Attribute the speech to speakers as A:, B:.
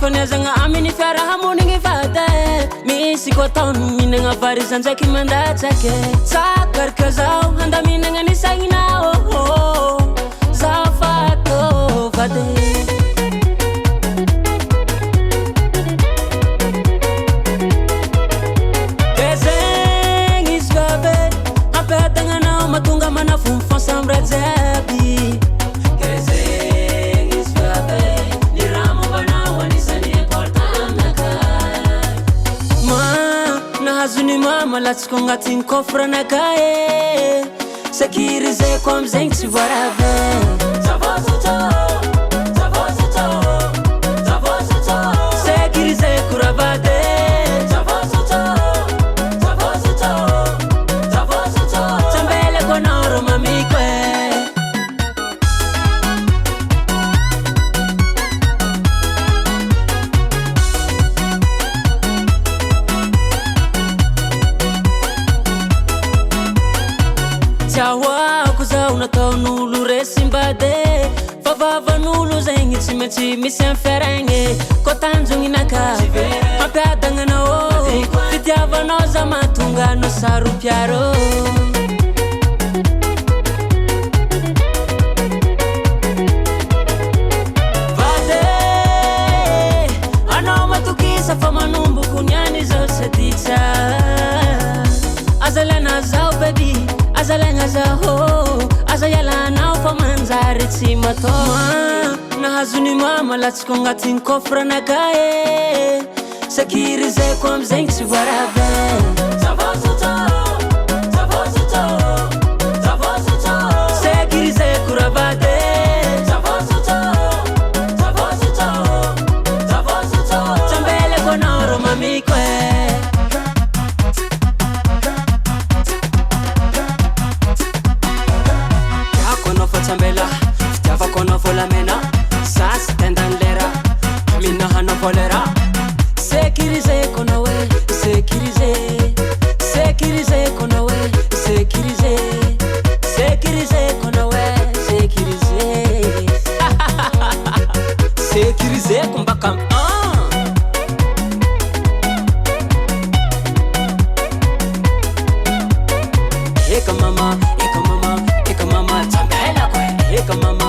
A: konezagna amin'ny fiarahamonigny vady misy koa taony mihinagna vary zanjaiky mandatsake tsakaraka zao handaminagna ny sagnina zao fato vady ke zegny izy vave ampihadagnanao matonga manafomfon samby jiaby ke zegny izy vave ny raha mombanao anisany importanaka nahazo ny mama latsiko agnatin'ny coffre anaka sécuriseko amizegny tsy voarave sécuriseko ravade tsambeleko anao ro mamiko Tiahoako zao nataon'olo resimbade favavan'olo zegny tsy maintsy misy amferegny ko tanjonginaka ampiadagnanao fitiavanao za mahatonga no saropiaro vade anao matokisa fa manomboko niany zao saditsa azalana zao baby azalagna zaho aza ialanao fa manjary tsy matoma nahazo ny mama latsiko agnatin'ny coffre anaka sécuriseko amizegny tsy voarave sécuriseko ravade tsambeleko anao ro mamiko tsambela fitiavako anao volamena sasy tendan'lera minahanao volera sécuriseko anao sécuriseko anao sécuriseko anao sécuriseko mbaka eka mama tsambela Eka mama